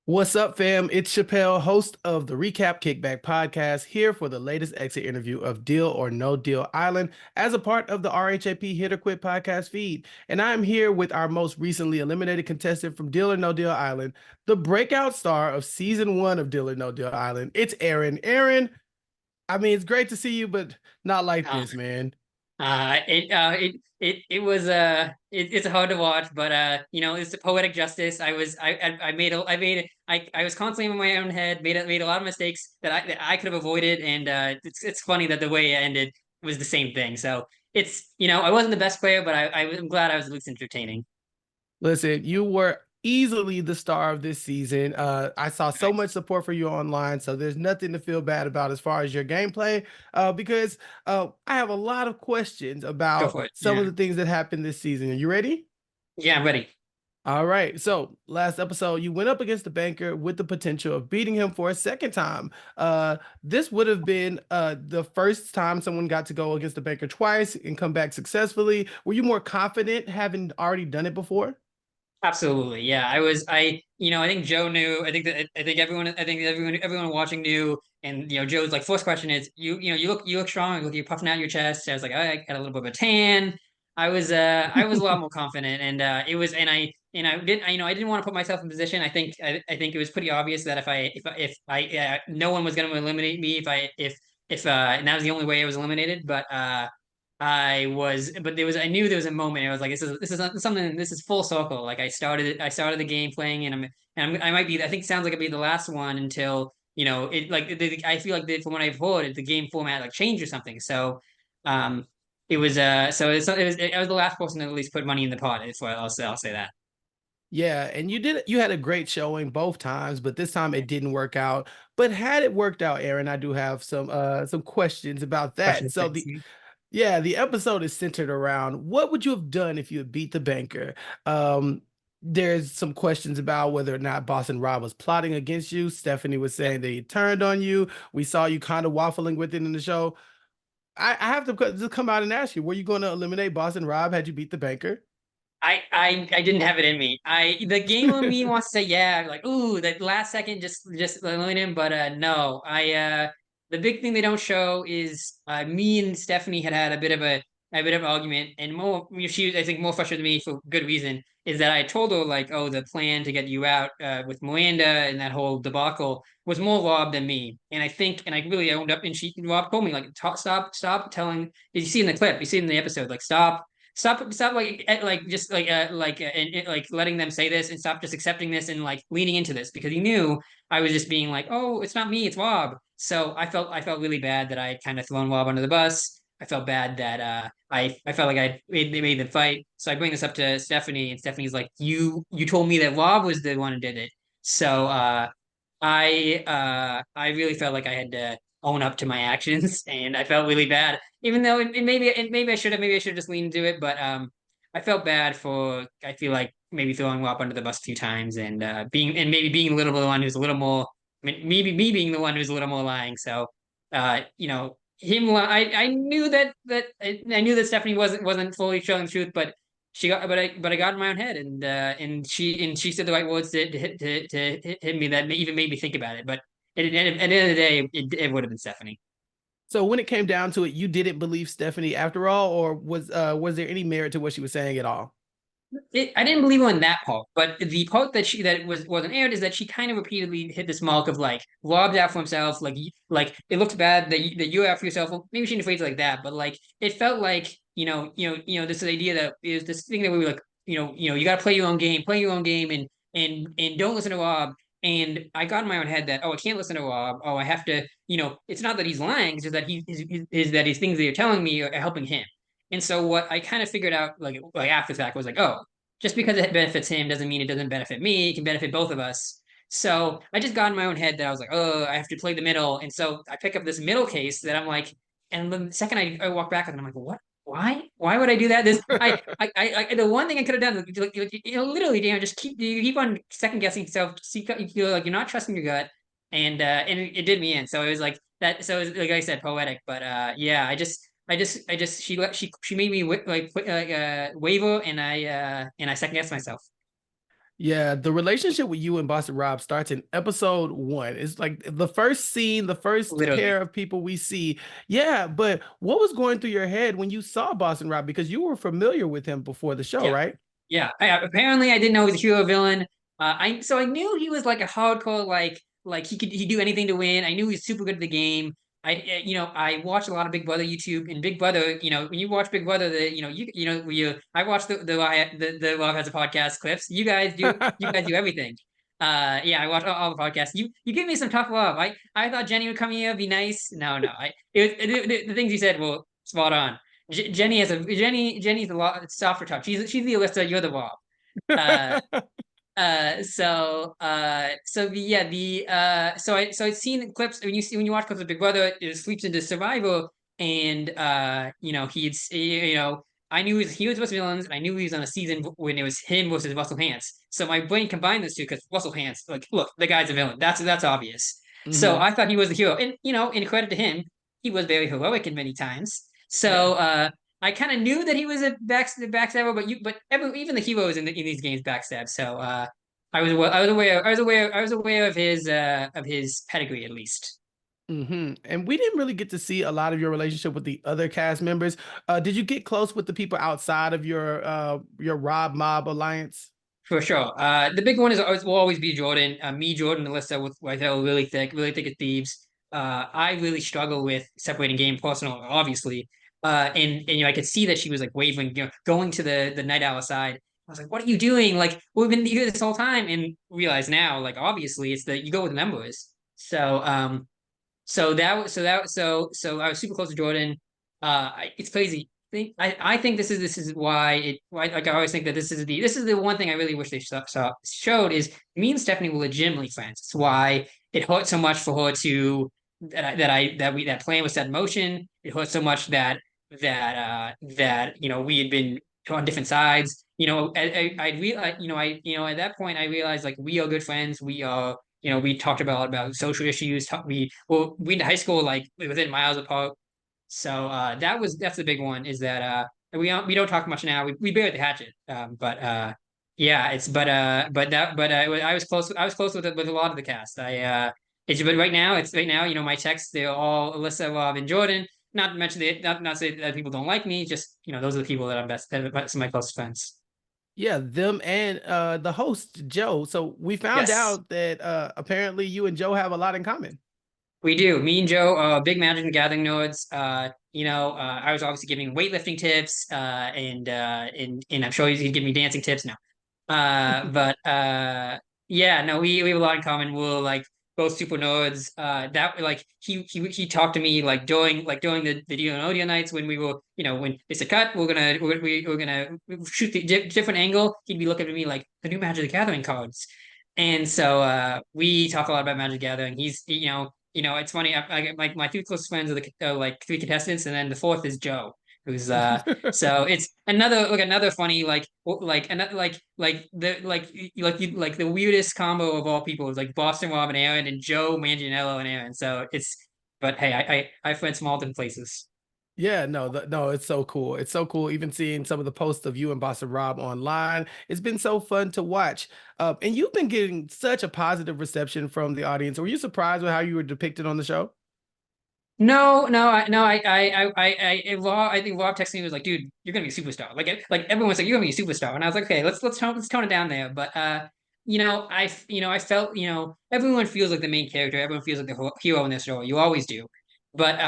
What's up, fam? It's Chappell, host of the Recap Kickback podcast, here for the latest exit interview of Deal or No Deal Island as a part of the RHAP Hit or Quit podcast feed. And I'm here with our most recently eliminated contestant from Deal or No Deal Island, the breakout star of season one of Deal or No Deal Island. It's Aron. Aron, I mean, it's great to see you, but not like Uh, this, man. it's hard to watch, but it's a poetic justice. I was constantly in my own head, made a lot of mistakes that I could have avoided, and it's funny that the way it ended was the same thing. So I wasn't the best player, but I'm glad I was at least entertaining. Listen, you were easily the star of this season. I saw so much Nice. support for you online, so there's nothing to feel bad about as far as your gameplay. Because I have a lot of questions Go about for it. some of Yeah. the things that happened this season. Are you ready? Yeah, I'm ready. All right. So last episode, you went up against the banker with the potential of beating him for a second time. This would have been the first time someone got to go against the banker twice and come back successfully. Were you more confident having already done it before? Absolutely. Yeah. I think Joe knew. Everyone watching knew. And, Joe's like, first question is, you look strong. You're puffing out your chest. I was like, I got a little bit of a tan. I was a lot more confident. And, I didn't want to put myself in position. I think it was pretty obvious that no one was going to eliminate me and that was the only way I was eliminated. I knew there was a moment. I was like, this is something. This is full circle. Like I started the game playing, I might be. I think it sounds like I'd be the last one until I feel like from what I've heard, the game format like changed or something. So, it was I was the last person to at least put money in the pot. So I'll say that. Yeah, and you had a great showing both times, but this time it didn't work out. But had it worked out, Aaron, I do have some questions about that. Questions, So please. the episode is centered around what would you have done if you had beat the banker? Um there's some questions about whether or not Boss and Rob was plotting against you. Stephanie was Yep. saying they turned on you. We saw you kind of waffling with it in the show. I have to just come out and ask you, were you going to eliminate Boss and Rob had you beat the banker? I didn't have it in me. The game of me wants to say yeah, like ooh, that last second just eliminate him, but no. I The big thing they don't show is me and Stephanie had a bit of an argument, and she was, I think, more frustrated than me for good reason. Is that I told her like, oh, the plan to get you out with Miranda and that whole debacle was more Rob than me, and I really owned up, and Rob told me like, stop telling. Did you see in the clip? You see in the episode like stop like just like letting them say this and stop just accepting this and like leaning into this because he knew I was just being like, oh, it's not me, it's Wob. So I felt really bad that I kind of thrown Wob under the bus. I felt bad that I felt like they made them fight. So I bring this up to Stephanie, and Stephanie's like, you told me that Wob was the one who did it. So I really felt like I had to own up to my actions, and I felt really bad. Even though maybe I should have just leaned into it, but I felt bad for I feel like maybe throwing WAP under the bus a few times and maybe being a little bit the one who's a little more. I mean, maybe me being the one who's a little more lying. So, I knew I knew that Stephanie wasn't fully showing the truth, but I got in my own head, and she said the right words to hit me that even made me think about it. But at the end of the day, it would have been Stephanie. So when it came down to it, you didn't believe Stephanie after all, or was there any merit to what she was saying at all? I didn't believe her in that part, but the part that wasn't aired is that she kind of repeatedly hit this mark of like lobbed out for himself, like it looked bad that you're out for yourself. Well, maybe she didn't phrase it like that, but like it felt like this idea that is this thing that we were like you got to play your own game, and don't listen to Rob. And I got in my own head that I can't listen to Rob. I have to it's not that he's lying, it's just that is that his things that you're telling me are helping him. And so what I kind of figured out like after the fact was like, oh, just because it benefits him doesn't mean it doesn't benefit me. It can benefit both of us. So I just got in my own head that I was like, oh, I have to play the middle. And so I pick up this middle case that I'm like, and the second I walk back with it, I'm like, what? Why? Why would I do that? The one thing I could have done, literally, just you keep on second guessing yourself. You feel like you're not trusting your gut, and it did me in. So it was like that. So it was, like I said, poetic. But yeah, she made me waver, and I second guessed myself. Yeah, the relationship with you and Boston Rob starts in episode one. It's like the first scene, the first Literally. pair of people we see. Yeah, but what was going through your head when you saw Boston Rob? Because you were familiar with him before the show, Yeah. right? Yeah. Apparently I didn't know he was a hero villain. I knew he was like a hardcore like he do anything to win. I knew he was super good at the game. I watched a lot of Big Brother YouTube, and Big Brother, when you watch Big Brother, I watched the Love Has a Podcast clips. You guys do everything. Yeah, I watch all the podcasts. You give me some tough love. I thought Jenny would come here, be nice. No, no. The things you said were spot on. Jenny's a lot softer touch. She's the Alyssa, you're the Bob. Uh, yeah, I'd seen clips when you watch clips of Big Brother, it sleeps into Survivor, and I knew he was versus villains, and I knew he was on a season when it was him versus Russell Hantz. So my brain combined those two because Russell Hantz, like, look, the guy's a villain. That's obvious. So Hmm. I thought he was the hero, and in credit to him, he was very heroic in many times. Yeah. I kind of knew that he was a backstabber, even the heroes in these games backstab. I was aware of his pedigree at least. And we didn't really get to see a lot of your relationship with the other cast members. Did you get close with the people outside of your Rob Mob alliance? For sure. The big one will always be Jordan. Me, Jordan, Alyssa with her really thick as thieves. I really struggle with separating game personal, obviously. And I could see that she was like wavering, going to the night owl side. I was like, "What are you doing? Like we've been here this whole time." And realize now, like obviously, it's that you go with the members. So I was super close to Jordan. It's crazy. I think this is why like I always think that this is the one thing I really wish they showed is me and Stephanie were legitimately friends. It's why it hurt so much for her to that plan was set in motion. It hurt so much that we had been on different sides. At that point I realized like we are good friends. We talked about social issues. We went to high school like within miles apart. So that's the big one is that we don't talk much now. We buried the hatchet. But yeah, I was close with a lot of the cast. But right now, my texts, they're all Alyssa, Rob, and Jordan. Not to mention not to say that people don't like me, just those are the people that some of my closest friends. Yeah, them and the host Joe. So we found Yes. out that apparently you and Joe have a lot in common. We do. Me and Joe, big Magic and Gathering nerds. I was obviously giving weightlifting tips, and I'm sure he'd give me dancing tips now. But yeah, no, we have a lot in common. We're like both super nerds. That like he talked to me like during the DONDI nights when we were when it's a cut, we're gonna shoot the different angle. He'd be looking at me like the new Magic the Gathering cards, and so we talk a lot about Magic the Gathering. It's funny. My two closest friends are like three contestants, and then the fourth is Joe, who's so it's another funny another like the weirdest combo of all people is like Boston Rob and Aaron and Joe Manganiello and Aaron. So it's but hey, I've friends from all different places. Yeah, no, it's so cool. It's so cool. Even seeing some of the posts of you and Boston Rob online, it's been so fun to watch. And you've been getting such a positive reception from the audience. Were you surprised with how you were depicted on the show? No, no, I think Rob texted me was like, dude, you're gonna be a superstar. Like everyone's like, you're gonna be a superstar, and I was like, okay, let's tone it down there. But I felt everyone feels like the main character, everyone feels like the hero in this show. You always do, but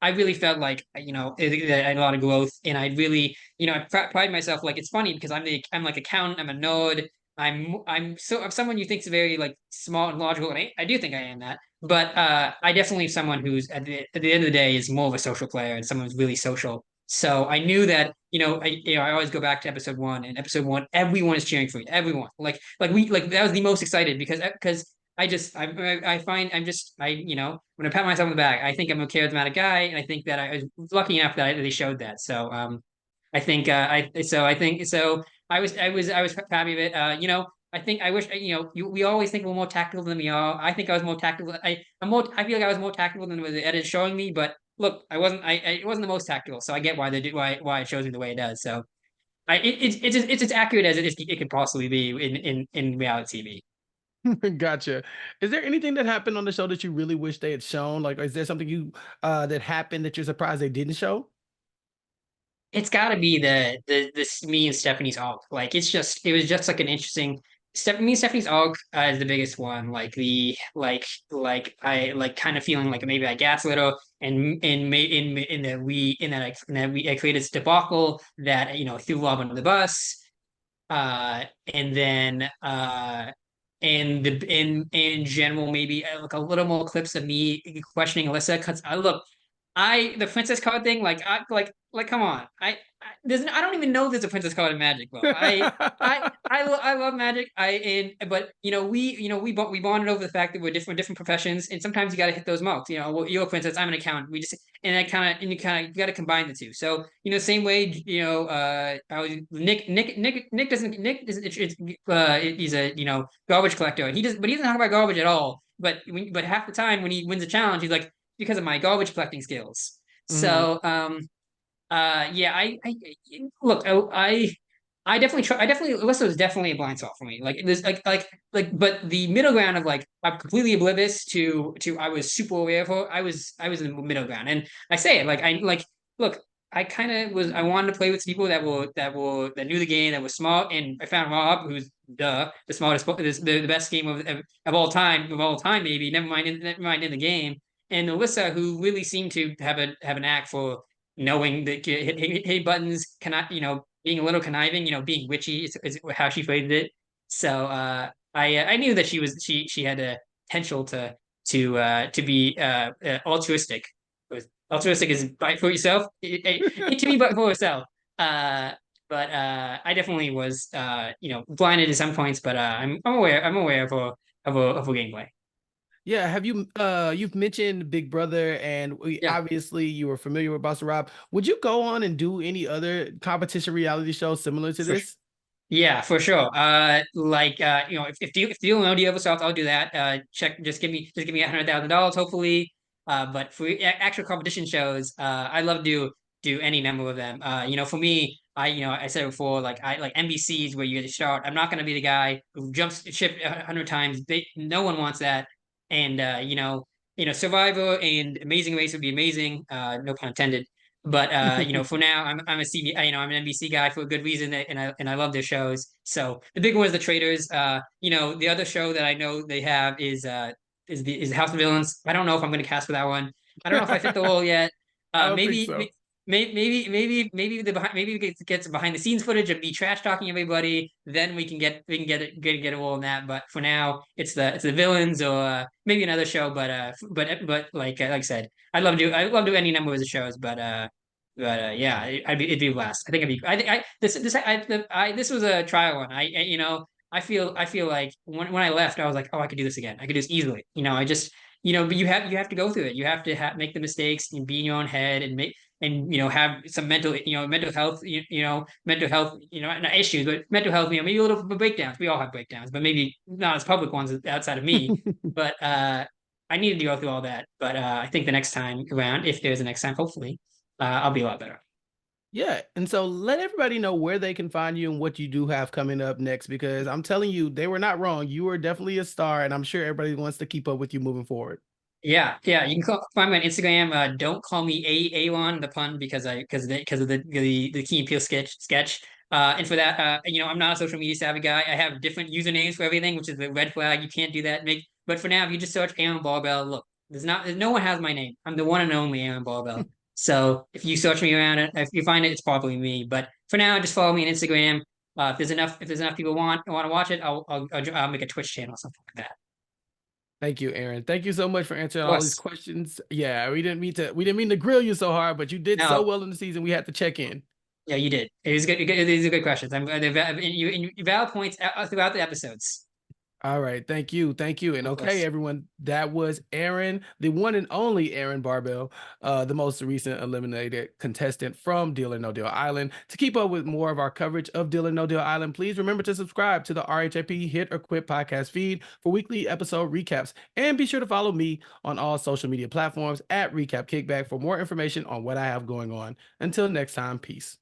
I really felt like I had a lot of growth, and I really I pride myself. Like it's funny because I'm like accountant, I'm a nerd. I'm someone you think is very like smart and logical, and I do think I am that. But I definitely someone who's at the end of the day is more of a social player and someone who's really social. So I knew that I always go back to episode one, and episode one everyone is cheering for you, everyone like that was the most excited because I find I'm just when I pat myself on the back I think I'm a charismatic guy, and I think that I was lucky enough that they showed that. So I think so I was happy of it. I think I wish we always think we're more tactical than we are. I think I was more tactical. I feel like I was more tactical than what the edit is showing me. But look, I wasn't. It wasn't the most tactical, so I get why they do why it shows me the way it does. So it's as accurate as it can possibly be in reality TV. Gotcha. Is there anything that happened on the show that you really wish they had shown? Like, is there something you that happened that you're surprised they didn't show? It's got to be the this me and Stephanie's arc. Like it was just like an interesting. Me and Stephanie's arc is the biggest one. Like the like I like kind of feeling like maybe I gaslit her and made in that we I created this debacle that threw Rob under the bus. And then in general maybe like a little more clips of me questioning Alyssa because I look I the princess card thing, like come on. I don't even know there's a princess card in Magic, bro. I love Magic. But we bonded over the fact that we're different professions, and sometimes you got to hit those marks. Well, you're a princess, I'm an accountant. We just and that kind of and you got to combine the two. So same way, I was Nick doesn't he's a garbage collector. But he doesn't talk about garbage at all. But half the time when he wins a challenge, he's like because of my garbage collecting skills. Mhm. So yeah, I look, I definitely try. I definitely Alyssa was definitely a blind spot for me. Like this, but the middle ground of like I'm completely oblivious to I was super aware of her. I was in the middle ground, and I say it like I like look. I kind of was. I wanted to play with people that knew the game, that was smart, and I found Rob, who's the smartest, the best game of all time, maybe. Never mind in the game, and Alyssa, who really seemed to have an knack for knowing that hit buttons, cannot being a little conniving, being witchy is how she phrased it. So I knew that she had a potential to be altruistic. Altruistic is fight for yourself. To me, but for yourself. Uh, but I definitely was blinded at some points, but I'm aware of her gameplay. Yeah, have you've mentioned Big Brother and Yeah. obviously you were familiar with Boss Rob. Would you go on and do any other competition reality shows similar to For this? Yeah, for sure. If you don't know the other stuff, I'll do that. Just give me $100,000, hopefully. But for actual competition shows, I love to do any number of them. For me, I said it before, like I like NBCs where you get to start. I'm not gonna be the guy who jumps ship 100 times. No one wants that. And Survivor and Amazing Race would be amazing. No pun intended. But for now, I'm a I'm an NBC guy for a good reason, and I love their shows. So the big one is the Traders. The other show that I know they have is House of Villains. I don't know if I'm going to cast for that one. I don't know if I fit the role yet. I don't think Maybe so. maybe we get some behind the scenes footage of me trash talking everybody. Then we can get a role in that. But for now, it's the villains or maybe another show. But like I said. I love to do any number of the shows, but yeah, it'd be a blast. I think it'd be. I think I this was a trial one. I feel like when I left, I was like, oh, I could do this again. I could do this easily. I just but you have to go through it. You have to make the mistakes and be in your own head and have some mental health mental health not issues but mental health maybe a little breakdowns. We all have breakdowns, but maybe not as public ones outside of me. But I needed to go through all that. But I think the next time around, if there's a next time, hopefully, I'll be a lot better. Yeah, and so let everybody know where they can find you and what you do have coming up next because I'm telling you, they were not wrong. You are definitely a star, and I'm sure everybody wants to keep up with you moving forward. Yeah, yeah. You can find me on Instagram. Don't call me Aaron the pun because of the Key and Peele sketch. And for that, I'm not a social media savvy guy. I have different usernames for everything, which is the red flag. You can't do that. But for now, if you just search Aron Barbell, look, no one has my name. I'm the one and only Aron Barbell. So if you search me around it, if you find it, it's probably me. But for now, just follow me on Instagram. If there's enough people want to watch it, I'll make a Twitch channel or something like that. Thank you, Aaron. Thank you so much for answering Of all these course. questions. Yeah, we didn't mean to grill you so hard, but you did so No, well in the season. We had to check in. yeah, you did. It was good. These are good questions. And you valid points throughout the episodes. All right, thank you, thank you, and Of okay, course. everyone. That was Aaron, the one and only Aaron Barbell, the most recent eliminated contestant from Deal or No Deal Island. To keep up with more of our coverage of Deal or No Deal Island, please remember to subscribe to the RHAP Hit or Quit podcast feed for weekly episode recaps, and be sure to follow me on all social media platforms at Recap Kickback for more information on what I have going on. Until next time, peace.